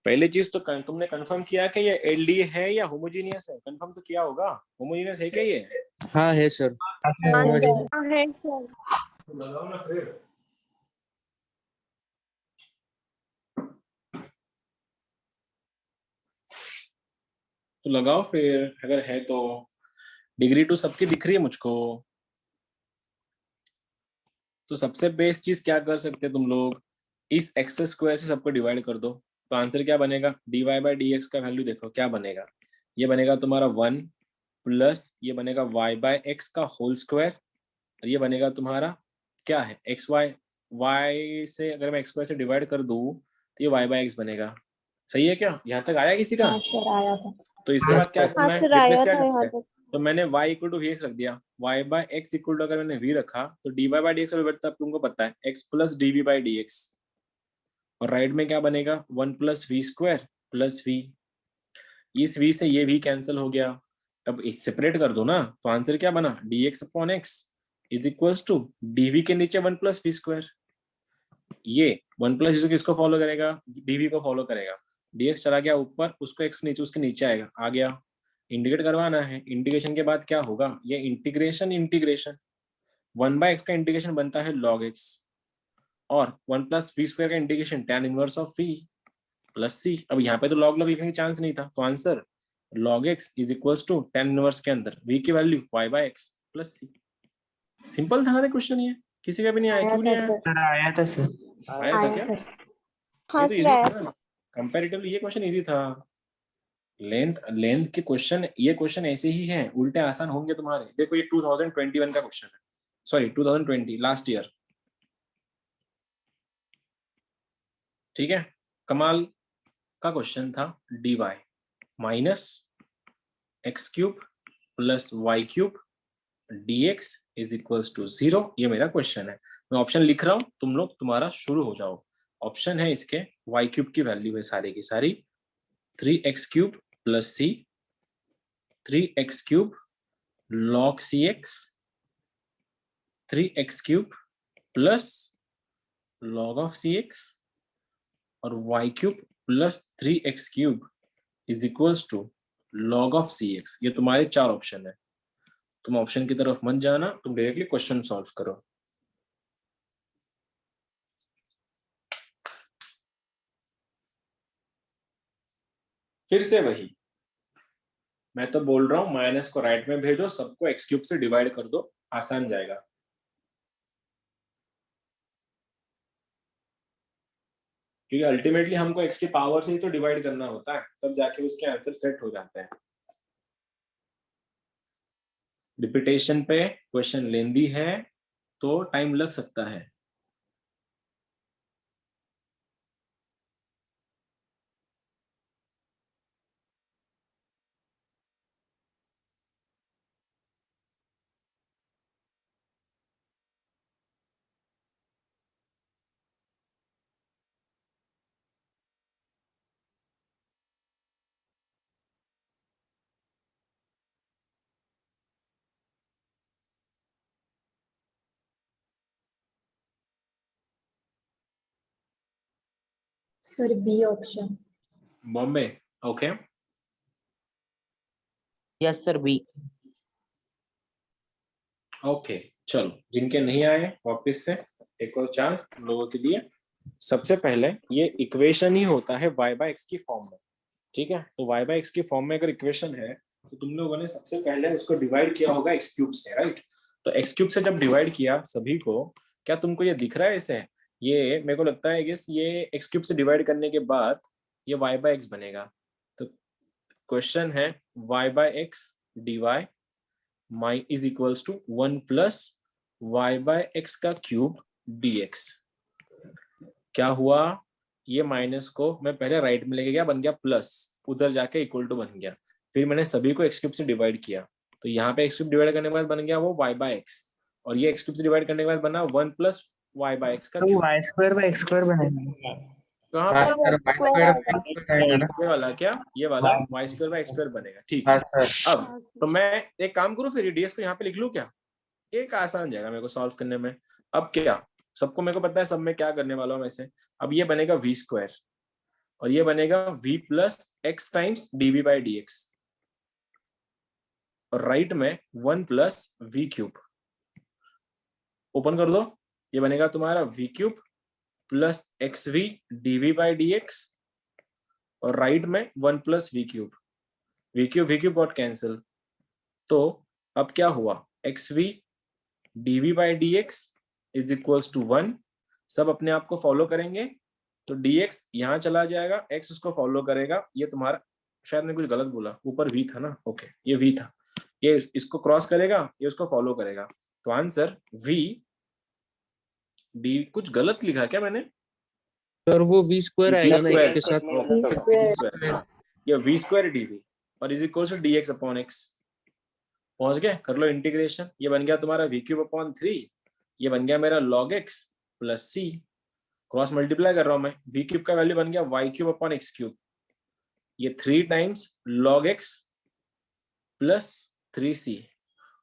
पहली चीज तो तुमने कंफर्म किया कि ये एलडी है या होमोजीनियस है, कंफर्म तो किया होगा, होमोजीनियस है क्या ये? हाँ है सर। हाँ सर। तो लगाओ ना फिर। तो लगाओ फिर, अगर है तो। डिग्री टू सबकी दिख रही है मुझको, तो सबसे बेस्ट चीज क्या कर सकते हैं तुम लोग, इस एक्स स्क्वायर से सबको डिवाइड कर दो, तो आंसर क्या बनेगा dy बाई डी एक्स का वैल्यू देखो क्या बनेगा, ये बनेगा तुम्हारा 1 प्लस ये बनेगा y/x का होल स्क्वायर, और ये बनेगा तुम्हारा क्या है xy, y से अगर मैं x² से डिवाइड कर दूं तो ये y/x बनेगा। सही है क्या? यहाँ तक आया किसी का? हाँ सर आया था। तो इसके हाँ बाद क्या सर। करना है, हाँ सर रिप्लेस आया क्या था करना यहाँ है? तक। तो मैंने y इक्वल टू vx रख दिया, y/x इक्वल टू अगर मैंने v रखा तो dy/dx का विभक्त तुमको पता है x प्लस dv/dx, और राइट में क्या बनेगा 1 plus v square plus v। इस v से ये v कैंसिल हो गया, अब इस सेपरेट कर दो ना, तो आंसर क्या बना dx upon x is equals to dv के नीचे 1 प्लस वी स्क्वायर। ये 1 प्लस किसको फॉलो करेगा, dv को फॉलो करेगा, dx चला गया ऊपर, उसको x नीचे उसके नीचे आएगा, आ गया। इंटीग्रेट करवाना है, इंटीग्रेशन के बाद क्या होगा, ये इंटीग्रेशन 1/x का इंटीग्रेशन बनता है log x, और 1 प्लस वी स्क्वायर का integration tan inverse of v plus c। अब यहाँ पे तो log लिखने की चांस नहीं था, तो answer log x is equals to tan inverse के अंदर v की value y/x plus c। Simple था ना क्वेश्चन, ये किसी का भी नहीं आया, आया क्यों नहीं था आया? सर। सर आया था सर। आया था आया क्या? था सर। ये हाँ तो सर इजी आया। था ना, कंपैरेटिवली ये क्वेश्चन इजी था। लेंथ के क्वेश्चन, ये क्वेश्चन ऐसे ही हैं, उल्टे आसान होंगे तुम्हारे। देखो ये 2021 का क्वेश्चन है, सॉरी 2020 लास्ट ईयर, ठीक है। कमाल का क्वेश्चन था, dy minus x cube plus y cube dx is equals to 0। ये मेरा क्वेश्चन है, मैं ऑप्शन लिख रहा हूं, तुम लोग तुम्हारा शुरू हो जाओ। ऑप्शन है इसके, y क्यूब की वैल्यू है सारी की सारी 3x cube plus c, 3x cube log cx, 3x cube plus log of cx, और y cube plus 3x cube is equals to log of cx। ये तुम्हारे 4 ऑप्शन है, तुम ऑप्शन की तरफ मत जाना, तुम डायरेक्टली क्वेश्चन सॉल्व करो। फिर से वही, मैं तो बोल रहा हूं माइनस को राइट में भेजो, सबको एक्स क्यूब से डिवाइड कर दो, आसान जाएगा। क्योंकि अल्टीमेटली हमको एक्स की पावर से ही तो डिवाइड करना होता है, तब जाके उसके आंसर सेट हो जाते हैं। रिपीटेशन पे क्वेश्चन लेंदी है तो टाइम लग सकता है। Sir B option. Bombay, okay. Yes sir B. Okay चलो, जिनके नहीं आए वापस से एक और चांस तुम लोगों के लिए। सबसे पहले ये इक्वेशन ही होता है y/x की फॉर्म में, ठीक है। तो y/x की फॉर्म में अगर इक्वेशन है तो तुम लोगों ने सबसे पहले उसको डिवाइड किया होगा x क्यूब से, राइट। तो x क्यूब से जब डिवाइड किया सभी को, क्या तुमको ये दिख रहा है इसे? ये मेरे को लगता है कि ये x क्यूब से डिवाइड करने के बाद ये y/x बनेगा। तो क्वेश्चन है y/x dy by is equals to 1 plus y/x का क्यूब dx। क्या हुआ, ये माइनस को मैं पहले राइट में लेके गया, बन गया प्लस, उधर जाके इक्वल टू बन गया। फिर मैंने सभी को एक्स क्यूब से डिवाइड किया, तो यहाँ पे एक्स क्यूब डिवाइड करने के बाद बन गया वो y/x, और ये एक्स क्यूब से डिवाइड करने के बाद बना 1 प्लस y/x का तो cube. y square by x square बनेगा। कहाँ हाँ पे? सर y स्क्वायर आएगा। ये वाला क्या, ये वाला y square by x square बनेगा, ठीक है। हाँ सर। अब तो मैं एक काम करूँ, फिर ds को यहाँ पे लिख लूँ क्या? एक आसान जाएगा मेरे को सॉल्व करने में। अब क्या, सबको मेरे को पता है सब में क्या करने वाला हूँ मैं से। अब ये बनेगा v स्क्वायर, और ये बनेगा v plus x times dv/dx, और राइट में 1 प्लस वी क्यूब। ओपन कर दो, ये बनेगा तुम्हारा v cube plus x v dv/dx, और राइट में 1 plus v cube. V cube got cancel, तो अब क्या हुआ, x v dv/dx is equals to 1। सब अपने आप को फॉलो करेंगे, तो dx यहाँ चला जाएगा, x उसको फॉलो करेगा, ये तुम्हारा शायद मैं कुछ गलत बोला, ऊपर v था ना, ओके ये v था, ये इसको क्रॉस करेगा, ये उसको फॉलो करेगा, तो आंसर v d, कुछ गलत लिखा क्या मैंने? सर वो v स्क्वायर आएगा ना x के साथ। ये v स्क्वायर dv और is equal to dx upon x। पहुंच गए, कर लो इंटीग्रेशन, ये बन गया तुम्हारा v क्यूब अपॉन 3, ये बन गया मेरा log x plus c, cross multiply कर रहा हूं मैं, v क्यूब का वैल्यू बन गया y cube upon x cube, ये 3 times log x plus 3c।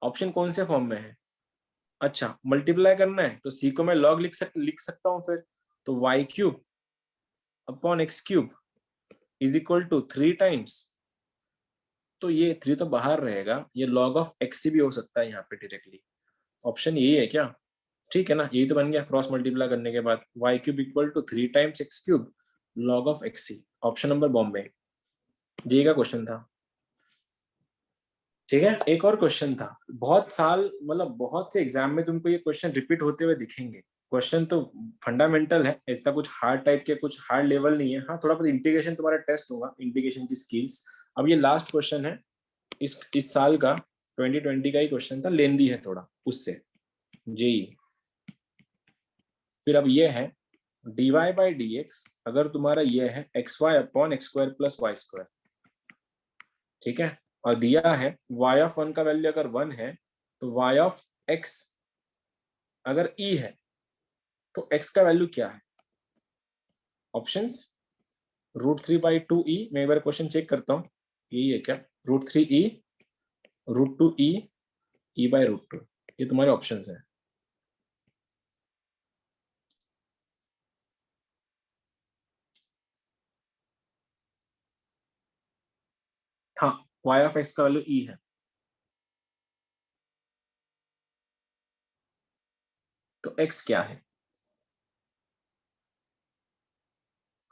Option कौन से फॉर्म में है? अच्छा मल्टीप्लाई करना है तो c को मैं log लिख सकता हूं फिर, तो y cube upon x cube is equal to 3 times, तो ये 3 तो बाहर रहेगा, ये log ऑफ x भी हो सकता है यहाँ पे डायरेक्टली। ऑप्शन यही है क्या? ठीक है ना, यही तो बन गया क्रॉस मल्टीप्लाई करने के बाद, y cube equal to 3 times x cube log of xc। Option number Bombay, ये का क्वेश्चन था। ठीक है, एक और क्वेश्चन था, बहुत साल मतलब बहुत से एग्जाम में तुमको ये क्वेश्चन रिपीट होते हुए दिखेंगे। क्वेश्चन तो फंडामेंटल है, ऐसा कुछ हार्ड टाइप के, कुछ हार्ड लेवल नहीं है। हाँ थोड़ा बहुत इंटीग्रेशन तुम्हारा टेस्ट होगा, इंटीग्रेशन की स्किल्स। अब ये लास्ट क्वेश्चन है इस साल का, 2020 का ही क्वेश्चन था, लेंदी है थोड़ा उससे जेई। फिर अब ये है dy बाई dx, अगर तुम्हारा ये है xy upon x square plus y square, ठीक है, और दिया है y ऑफ 1 का वैल्यू अगर 1 है तो y ऑफ x अगर e है तो x का वैल्यू क्या है? ऑप्शंस √3/2e, मैं एक बार क्वेश्चन चेक करता हूँ यही है क्या, √3e, √2e, e/√2, ये तुम्हारे ऑप्शंस हैं। हाँ y ऑफ x का वैल्यू e है, तो x क्या है?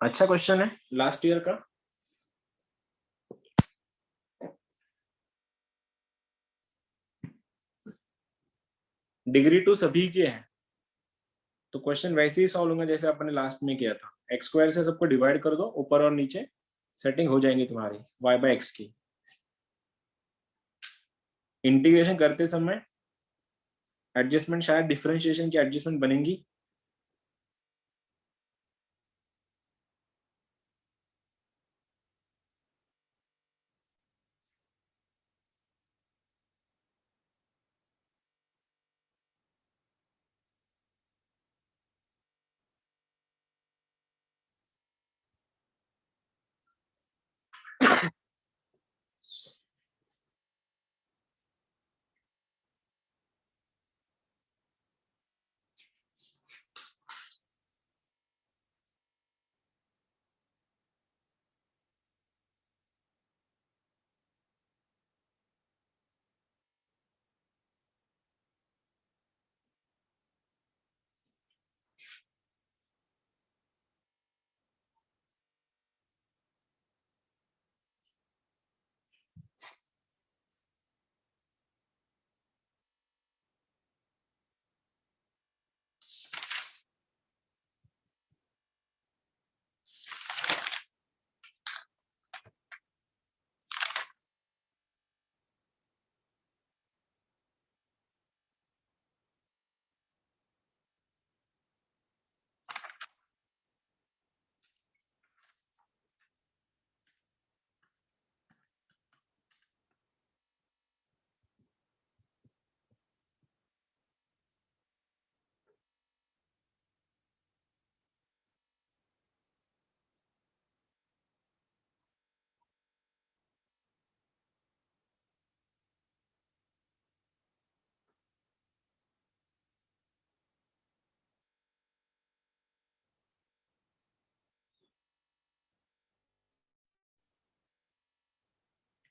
अच्छा क्वेश्चन है लास्ट ईयर का। डिग्री 2 सभी के हैं, तो क्वेश्चन वैसे ही सॉल्व होगा जैसे अपने लास्ट में किया था, एक्स स्क्वायर से सबको डिवाइड कर दो, ऊपर और नीचे सेटिंग हो जाएंगी तुम्हारी y बाई एक्स की। इंटीग्रेशन करते समय एडजस्टमेंट, शायद डिफरेंशिएशन की एडजस्टमेंट बनेंगी।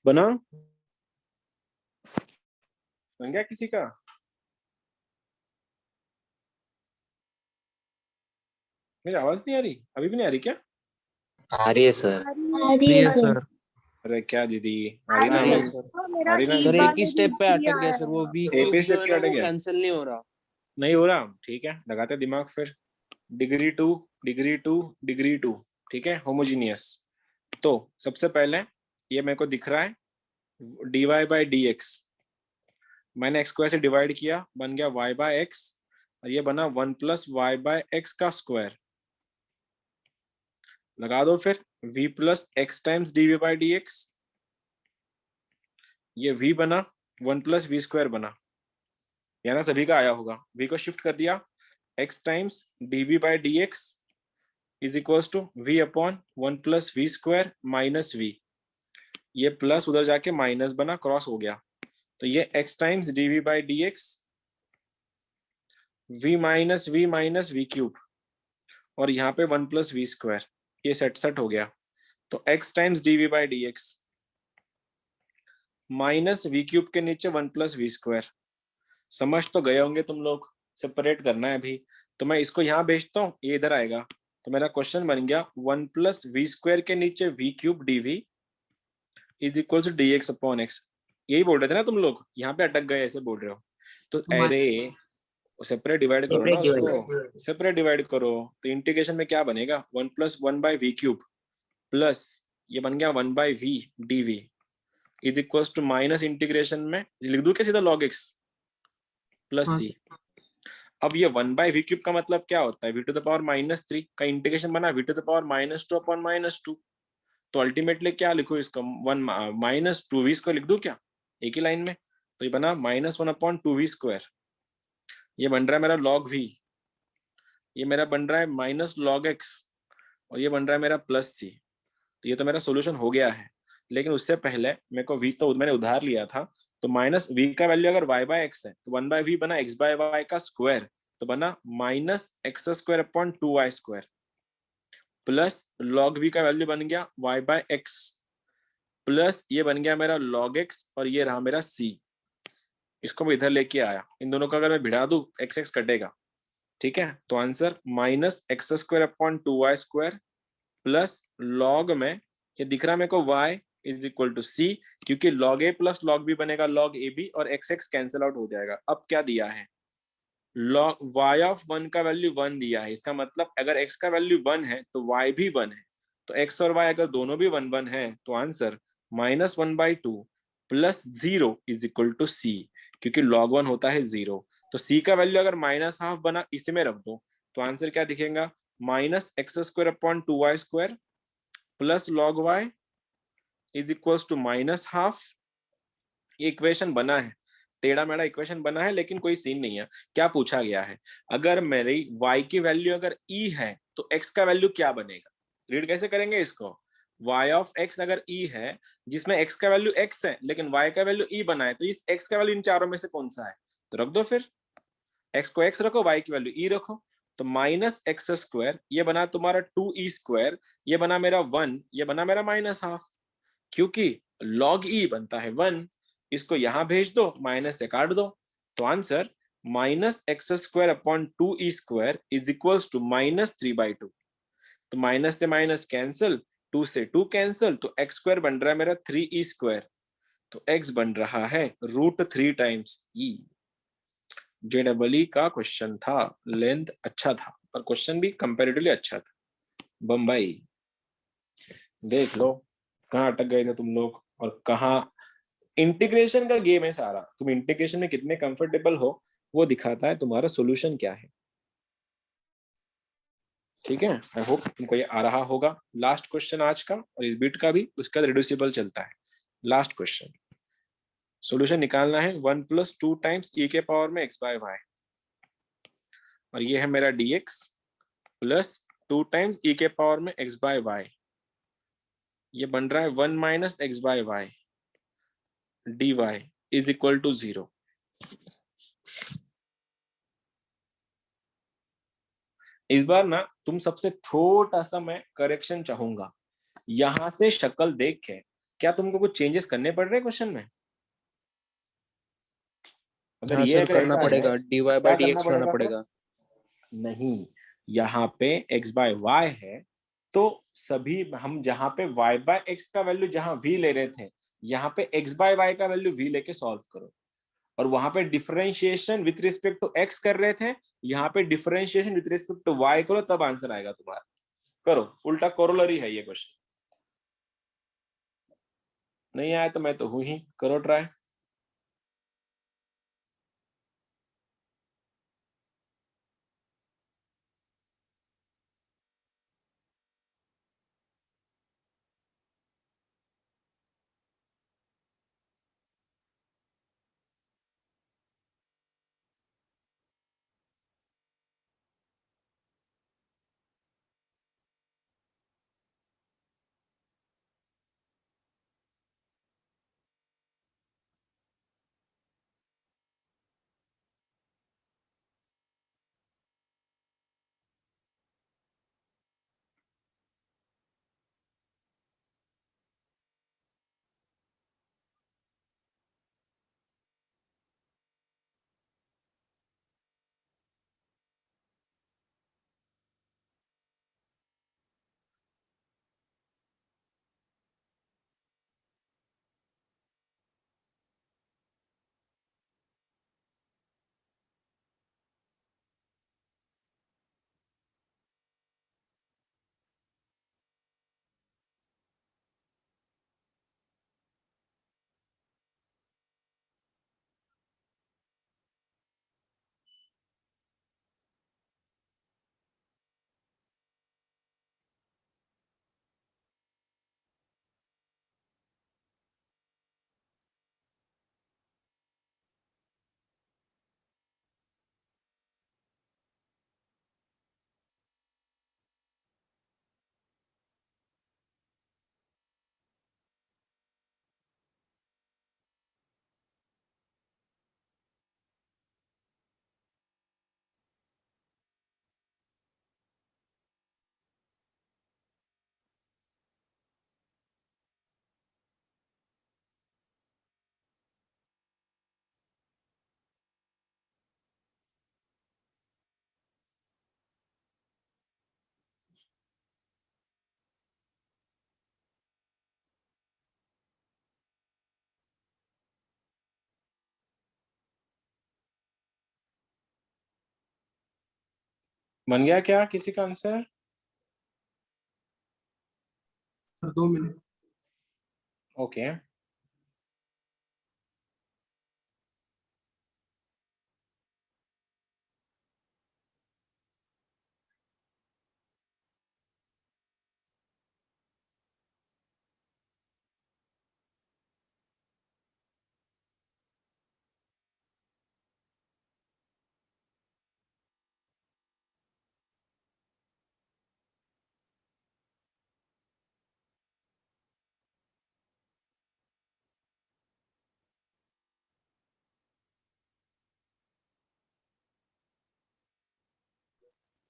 बना बन गया किसी का? मेरी आवाज नहीं आ रही, अभी भी नहीं आ रही क्या? आ रही है सर। सर अरे क्या दीदी, आ रही ना नहीं आवाज? मेरा आ रही ना? सर शीबा एक ही में स्टेप पे भी अटक गया आया सर, वो है। v एक ही क्यूब जो step है पे ना अटक वो गया? कैंसिल नहीं हो रहा। नहीं हो रहा, ठीक है लगाते दिमाग फिर। डिग्री 2, डिग्री 2, डिग्री 2, ठीक है, होमोजीनियस। तो सबसे पहले ये मेरे को दिख रहा है dy बाई डी एक्स, मैंने एक्स स्क्वायर से डिवाइड किया, बन गया y बाय एक्स, और ये बना 1 प्लस वाई बाय एक्स का स्क्वायर। लगा दो फिर v plus x times d v by D x, ये v बना 1 प्लस वी स्क्वायर बना, या ना सभी का आया होगा। v को शिफ्ट कर दिया, x times d v by D x is equal to v upon 1 plus v square minus v, ये प्लस उधर जाके माइनस बना, क्रॉस हो गया, तो ये x times d v by D x v minus v cube, और यहाँ पे 1 प्लस वी स्क्वायर, ये सेट हो गया, तो x times d v by D x minus v cube के नीचे 1 प्लस वी स्क्वायर। समझ तो गए होंगे तुम लोग, सेपरेट करना है अभी, तो मैं इसको यहाँ भेजता हूँ, ये इधर आएगा, तो मेरा क्वेश्चन बन गया 1 प्लस वी स्क्वायर के नीचे v cube d v is equal to d x upon x. यही बोल रहे थे ना तुम लोग, यहाँ पे अटक गए, ऐसे बोल रहे हो, तो अरे सेपरेट डिवाइड करो ना उसको, सेपरेट डिवाइड करो, तो इंटीग्रेशन में क्या बनेगा 1 plus 1 by v cube plus ये बन गया 1 by v d v is equal to minus integration में लिख दूं क्या सीधा log x प्लस सी। अब ये 1 बाई वी क्यूब का मतलब क्या होता है, v to the power minus 3 का इंटीग्रेशन बना v to the power minus 2 अपॉन माइनस 2, तो अल्टीमेटली क्या लिखो इसको 1 माइनस 2v स्क्वायर लिख दूं क्या एक ही लाइन में, तो ये बना माइनस 1 अपॉन 2v स्क्वायर, ये बन रहा है मेरा log v, ये मेरा बन रहा है माइनस log x, और ये बन रहा है मेरा प्लस सी। तो ये तो मेरा सोल्यूशन हो गया है, लेकिन उससे पहले मेरे को v तो मैंने उधार लिया था, तो माइनस v का वैल्यू अगर y बाय एक्स है तो 1 बाय वी बना x बाय वाई का स्क्वायर, तो बना minus x square upon 2y square plus log v का वैल्यू बन गया y बाय एक्स प्लस ये बन गया मेरा log x, और ये रहा मेरा c, इसको मैं इधर लेके आया, इन दोनों का अगर मैं भिड़ा दूं x x कटेगा, ठीक है, तो answer minus x square upon 2y square plus log में ये दिख रहा है मेरे को y is equal to C, क्योंकि log a plus log b बनेगा log ab और x x कैंसिल आउट हो जाएगा। अब क्या दिया है, log y ऑफ 1 का वैल्यू 1 दिया है, इसका मतलब अगर x का वैल्यू 1 है तो y भी 1 है, तो x और y अगर दोनों भी 1 1 है तो answer minus 1 by 2 plus 0 is equal to C, क्योंकि log 1 होता है 0, तो c का वैल्यू अगर माइनस हाफ बना इसी में रख दो, तो आंसर क्या दिखेगा minus x square upon 2y square plus log y is equal to minus half. ये इक्वेशन बना है, टेढ़ा मेढ़ा इक्वेशन बना है, लेकिन कोई सीन नहीं है। क्या पूछा गया है, अगर मेरी y की वैल्यू अगर e है तो x का वैल्यू क्या बनेगा, रीड कैसे करेंगे इसको, y ऑफ x अगर e है जिसमें x का वैल्यू x है लेकिन y का वैल्यू e बना है, तो इस x का वैल्यू इन चारों में से कौन सा है, तो रख दो फिर, x को x रखो, y की वैल्यू e रखो, तो माइनस एक्स स्क्वायर ये बना तुम्हारा 2e स्क्वायर, ये बना मेरा 1, ये बना मेरा माइनस हाफ, क्योंकि log e बनता है 1, इसको यहां भेज दो, माइनस से काट दो, तो answer minus x square upon 2e square is equal to minus 3/2, तो माइनस से माइनस कैंसिल, 2 से 2 कैंसिल, तो x स्क्वायर बन रहा है मेरा 3e स्क्वायर, तो x बन रहा है √3 टाइम्स e। JEE का क्वेश्चन था, लेंथ अच्छा था और क्वेश्चन भी कंपैरेटिवली अच्छा था। बम्बई देख लो कहाँ अटक गए थे तुम लोग, और कहाँ इंटीग्रेशन का गेम है सारा, तुम इंटीग्रेशन में कितने कंफर्टेबल हो वो दिखाता है तुम्हारा सॉल्यूशन क्या है, ठीक है। आई होप तुमको ये आ रहा होगा। लास्ट क्वेश्चन आज का और इस बीट का भी, उसका रिड्यूसिबल चलता है। लास्ट क्वेश्चन, सॉल्यूशन निकालना है 1 प्लस 2 टाइम्स e के पावर में x बाय वाई, और ये है मेरा dx प्लस 2 टाइम्स e के पावर में x बाय वाई, ये बन रहा है 1 minus x by y dy is equal to 0। इस बार ना तुम सबसे छोटा सा मैं करेक्शन चाहूंगा, यहां से शक्ल देख के क्या तुमको कुछ चेंजेस करने पड़ रहे हैं क्वेश्चन में, अगर हाँ ये सर अगर करना ऐसा पड़ेगा, है, dy क्या बाई करना dx लाना पड़ेगा पड़ेगा। नहीं, यहाँ पे x बाय y है, तो सभी हम जहां पे y बाय x का वैल्यू जहां v ले रहे थे, यहाँ पे x बाय y का वैल्यू v लेके सॉल्व करो, और वहां पे differentiation with respect to x कर रहे थे, यहाँ पे differentiation with respect to y करो, तब आंसर आएगा तुम्हारा। करो, उल्टा कोरोलरी है ये क्वेश्चन। नहीं आया तो मैं तो हूं ही, करो ट्राई। बन गया क्या किसी का answer? Sir 2 minute. Okay.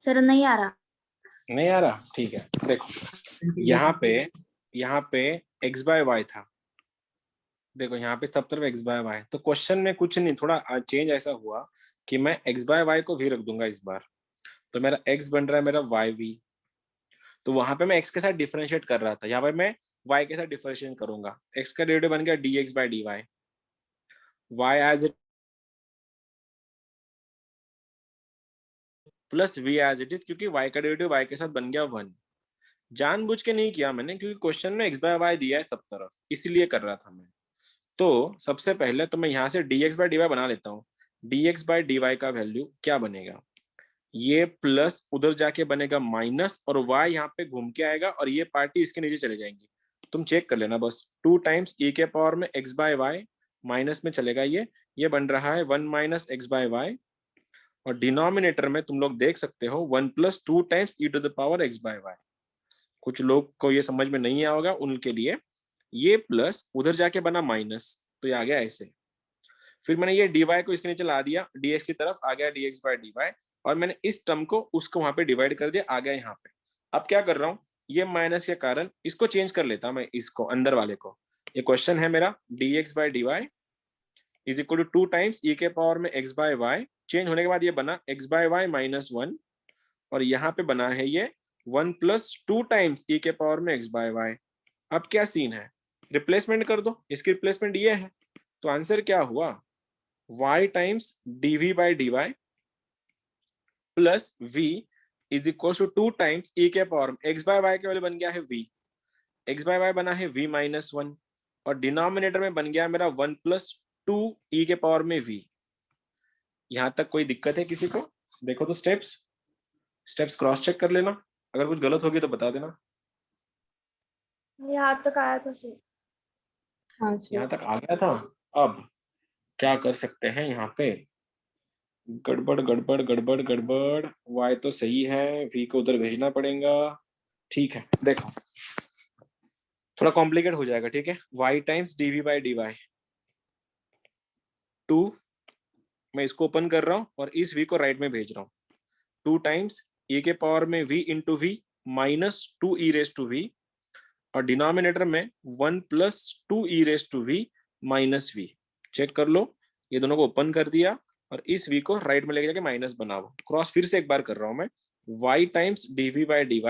Sir नहीं आ रहा। नहीं आ रहा, ठीक है। देखो यहाँ पे x बाय वाई था, देखो यहाँ पे सब तरफ x बाय वाई, तो क्वेश्चन में कुछ नहीं, थोड़ा चेंज ऐसा हुआ कि मैं x बाय वाई को भी रख दूंगा इस बार, तो मेरा x बन रहा है मेरा वाई वी। तो वहां पे मैं x के साथ डिफरेंशिएट कर रहा था, यहाँ पे मैं y के साथ डिफरेंशिएट करूंगा। x का डेरिवेटिव बन गया dx by dy, y as it plus v as it is, क्योंकि y का डेरिवेटिव y के साथ बन गया 1। जानबूझ के नहीं किया मैंने, क्योंकि क्वेश्चन में x बाय वाई दिया है सब तरफ, इसलिए कर रहा था मैं। तो सबसे पहले तो मैं यहाँ से dx बाय dy बना लेता हूँ। dx बाय dy का वैल्यू क्या बनेगा, ये प्लस उधर जाके बनेगा माइनस, और y यहाँ पे घूम के आएगा और ये पार्टी इसके नीचे चले जाएंगी। तुम चेक कर लेना बस, 2 टाइम्स e के पावर में x बाय वाई, माइनस में चलेगा ये बन रहा है 1 माइनस एक्स बाय वाई, और डिनोमिनेटर में तुम लोग देख सकते हो 1 plus 2 times e to the power x by y. कुछ लोग को ये समझ में नहीं आया होगा, उनके लिए ये प्लस उधर जाके बना माइनस, तो ये आ गया ऐसे। फिर मैंने ये dy को इसके नीचे ला दिया, dx की तरफ आ गया dx बाय dy, और मैंने इस टर्म को उसको वहां पे डिवाइड कर दिया, आ गया यहाँ पे। अब क्या कर रहा हूँ, ये माइनस के कारण इसको चेंज कर लेता मैं, इसको अंदर वाले को। ये क्वेश्चन है मेरा dx by dy is equal to 2 times e के पावर में x बाय वाई, चेंज होने के बाद ये बना x बाय वाई माइनस 1, और यहाँ पे बना है ये 1 प्लस 2 टाइम्स e के पावर में x बाय वाई। अब क्या सीन है, रिप्लेसमेंट कर दो, इसकी रिप्लेसमेंट ये है, तो आंसर क्या हुआ, y times dv by dy plus v is equal to 2 times e के पावर में x बाय वाई के वैल्यू बन गया है v, x बाय वाई बना है v माइनस 1, और डिनोमिनेटर में बन गया मेरा 1 प्लस 2 ई के पावर में v। यहां तक कोई दिक्कत है किसी को? देखो तो स्टेप्स क्रॉस चेक कर लेना, अगर कुछ गलत होगी तो बता देना। यहाँ तक आया था सर। हाँ यहाँ सर। तक आ गया था। अब क्या कर सकते हैं यहाँ पे? गड़बड़ गड़बड़ गड़बड़ गड़बड़, y तो सही है, v को उधर भेजना पड़ेगा। ठीक है, देखो थोड़ा कॉम्प्लिकेट हो जाएगा, ठीक है। y times dv by dy 2, मैं इसको ओपन कर रहा हूँ और इस v को राइट में भेज रहा हूँ। 2 टाइम्स e के पावर में v into v minus 2 e raise to v, और डिनोमिनेटर में 1 plus 2 e raise to v minus v। Check कर लो, ये दोनों को ओपन कर दिया और इस v को राइट में लेके जाके माइनस बनाओ। क्रॉस फिर से एक बार कर रहा हूं मैं। y times dv by dy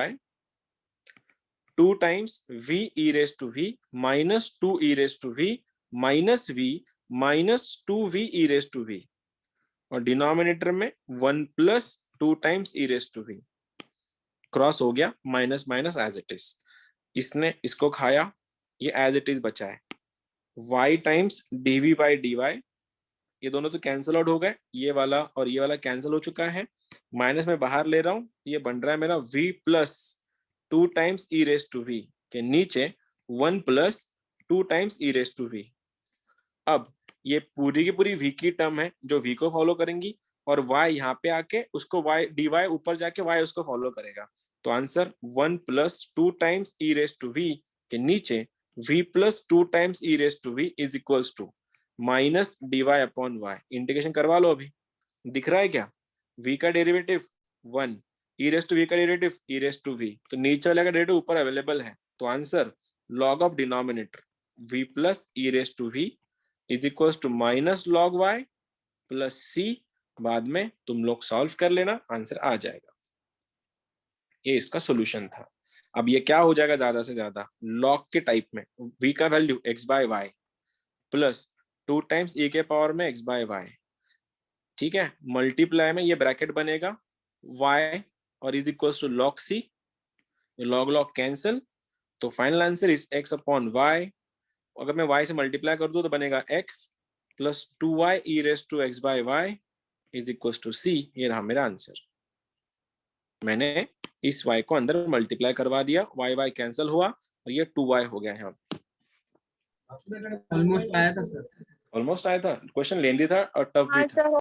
2 times v e raise to v minus 2 e raise to v minus v minus 2 v e raise to v, और डिनोमिनेटर में 1 plus 2 times e raise to v। Cross हो गया, minus minus as it is. इसने इसको खाया, ये as it is बचा है। y times dv by dy, ये दोनों तो कैंसिल आउट हो गए, ये वाला और ये वाला कैंसिल हो चुका है। माइनस में बाहर ले रहा हूं, ये बन रहा है मेरा v plus 2 times e raise to v के नीचे 1 plus 2 times e raise to v। अब ये पूरी की पूरी v की टर्म है जो v को फॉलो करेंगी, और y यहाँ पे आके उसको y dy ऊपर जाके y उसको फॉलो करेगा। तो answer 1 plus 2 times e raise to v के नीचे v plus 2 times e raise to v is equals to minus dy upon y। Integration करवा लो, अभी दिख रहा है क्या? v का derivative 1, e raise to v का derivative e raise to v, तो नीचे वाले का डेरिवेटिव ऊपर अवेलेबल है। तो answer log of denominator v plus e raise to v is equals to minus log y plus c। बाद में तुम लोग सॉल्व कर लेना, आंसर आ जाएगा। ये इसका सॉल्यूशन था। अब ये क्या हो जाएगा ज्यादा से ज्यादा लॉग के टाइप में, v का value x by y plus 2 times e के पावर में x बाय y, ठीक है। मल्टीप्लाई में ये ब्रैकेट बनेगा y और is equals to log c, log log cancel, तो final answer is x upon y। अगर मैं y से मल्टीप्लाई कर दूं तो बनेगा x plus 2y e raise to x by y is equals to c। ये रहा मेरा आंसर। मैंने इस y को अंदर मल्टीप्लाई करवा दिया, y कैंसिल हुआ और ये 2y हो गया यहाँ। ऑलमोस्ट आया था सर। ऑलमोस्ट आया था, क्वेश्चन लेंदी था और टफ भी हाँ था। सर।